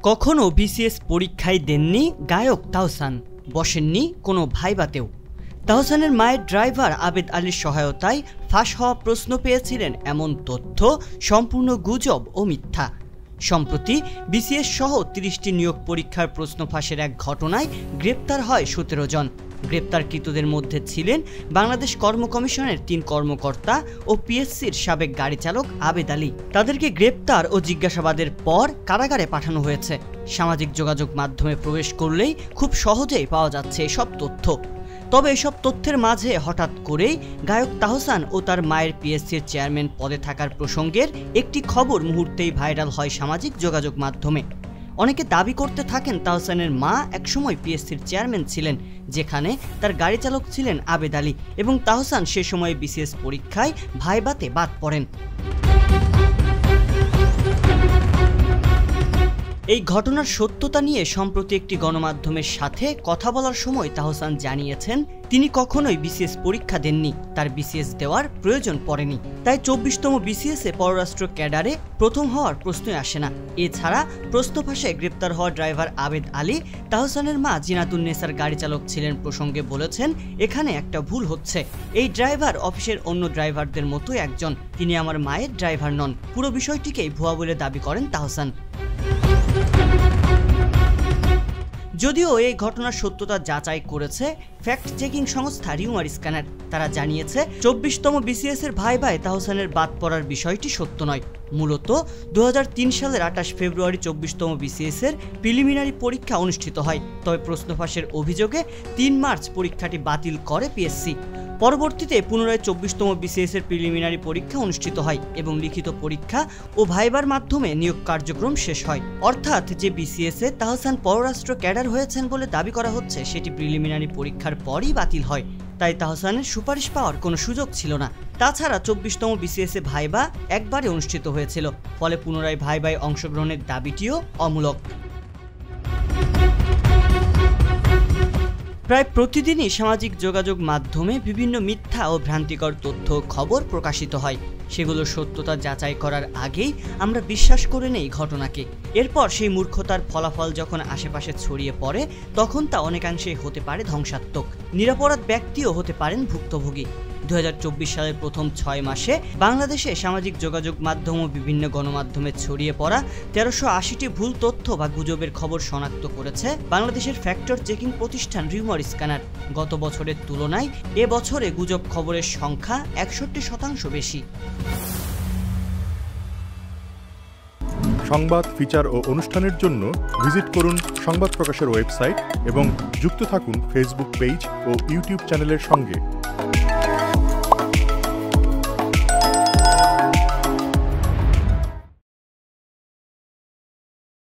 কখনো বিসিএস পরীক্ষায় দেননি গায়ক তাহসান, বসেননি কোনো ভাইবাতেও। তাহসানের মায়ের ড্রাইভার আবেদ আলীর সহায়তায় ফাঁস হওয়া প্রশ্ন পেয়েছিলেন এমন তথ্য সম্পূর্ণ গুজব ও মিথ্যা। সম্প্রতি বিসিএস সহ ৩০টি নিয়োগ পরীক্ষার প্রশ্ন ফাঁসের এক ঘটনায় গ্রেপ্তার হয় ১৭ জন। গ্রেপ্তারকৃতদের মধ্যে ছিলেন বাংলাদেশ কর্ম কমিশনের ৩ কর্মকর্তা ও পিএসসির সাবেক গাড়ি চালক আবেদ আলী। তাদেরকে গ্রেপ্তার ও জিজ্ঞাসাবাদের পর কারাগারে পাঠানো হয়েছে। সামাজিক যোগাযোগ মাধ্যমে প্রবেশ করলেই খুব সহজেই পাওয়া যাচ্ছে এসব তথ্য। তবে এসব তথ্যের মাঝে হঠাৎ করেই গায়ক তাহসান ও তার মায়ের পিএসসির চেয়ারম্যান পদে থাকার প্রসঙ্গের একটি খবর মুহূর্তেই ভাইরাল হয় সামাজিক যোগাযোগ মাধ্যমে। অনেকে দাবি করতে থাকেন তাহসানের মা একসময় পিএসসির চেয়ারম্যান ছিলেন, যেখানে তার গাড়ি চালক ছিলেন আবেদ আলী, এবং তাহসান সে সময়ে বিসিএস পরীক্ষায় ভাইবাতে বাদ পড়েন। এই ঘটনার সত্যতা নিয়ে সম্প্রতি একটি গণমাধ্যমের সাথে কথা বলার সময় তাহসান জানিয়েছেন তিনি কখনোই বিসিএস পরীক্ষা দেননি, তার বিসিএস দেওয়ার প্রয়োজন পড়েনি। তাই ২৪তম বিসিএসে পররাষ্ট্র ক্যাডারে প্রথম হওয়ার প্রশ্নই আসে না। এছাড়া প্রশ্ন ফাঁসে গ্রেপ্তার হওয়া ড্রাইভার আবেদ আলী তাহসানের মা জিনাতুন্নেসার গাড়ি চালক ছিলেন প্রসঙ্গে বলেছেন, এখানে একটা ভুল হচ্ছে। এই ড্রাইভার অফিসের অন্য ড্রাইভারদের মতোই একজন, তিনি আমার মায়ের ড্রাইভার নন। পুরো বিষয়টিকেই ভুয়া বলে দাবি করেন তাহসান। যদিও এই ঘটনার সত্যতা যাচাই করেছে ফ্যাক্ট চেকিং সংস্থা রিউমার স্ক্যানার। তারা জানিয়েছে ২৪তম বিসিএস এর ভাইবায় তাহসানের বাদ পড়ার বিষয়টি সত্য নয়। মূলত ২০০৩ সালের ২৮ ফেব্রুয়ারি ২৪তম বিসিএস এর প্রিলিমিনারি পরীক্ষা অনুষ্ঠিত হয়। তবে প্রশ্ন ফাঁসের অভিযোগে ৩ মার্চ পরীক্ষাটি বাতিল করে পিএসসি। পরবর্তীতে পুনরায় ২৪তম বিসিএস এর প্রিলিমিনারি পরীক্ষা অনুষ্ঠিত হয় এবং লিখিত পরীক্ষা ও ভাইবার মাধ্যমে নিয়োগ কার্যক্রম শেষ হয়। অর্থাৎ যে বিসিএস এ তাহসান পররাষ্ট্র ক্যাডার হয়েছেন বলে দাবি করা হচ্ছে, সেটি প্রিলিমিনারি পরীক্ষার পরই বাতিল হয়। তাই তাহসানের সুপারিশ পাওয়ার কোনো সুযোগ ছিল না। তাছাড়া ২৪তম বিসিএস এ ভাইবা একবারে অনুষ্ঠিত হয়েছিল, ফলে পুনরায় ভাইবায় অংশগ্রহণের দাবিটিও অমূলক। প্রায় প্রতিদিনই সামাজিক যোগাযোগ মাধ্যমে বিভিন্ন মিথ্যা ও ভ্রান্তিকর তথ্য খবর প্রকাশিত হয়। সেগুলোর সত্যতা যাচাই করার আগেই আমরা বিশ্বাস করে নেই ঘটনাকে। এরপর সেই মূর্খতার ফলাফল যখন আশেপাশে ছড়িয়ে পড়ে, তখন তা অনেকাংশেই হতে পারে ধ্বংসাত্মক। নিরপরাধ ব্যক্তিও হতে পারেন ভুক্তভোগী। ২০২৪ সালের প্রথম ৬ মাসে বাংলাদেশে সামাজিক যোগাযোগ মাধ্যম ও বিভিন্ন গণমাধ্যমে ছড়িয়ে পড়া ১৩৮০টি ভুল তথ্য বা গুজবের খবর শনাক্ত করেছে বাংলাদেশের ফ্যাক্টর চেকিং প্রতিষ্ঠান রিউমার স্ক্যানার। গত বছরের তুলনায় এবছরে গুজব খবরের সংখ্যা ৬১% বেশি। সংবাদ, ফিচার ও অনুষ্ঠানের জন্য ভিজিট করুন সংবাদ প্রকাশের ওয়েবসাইট এবং যুক্ত থাকুন ফেসবুক পেজ ও ইউটিউব চ্যানেলের সঙ্গে।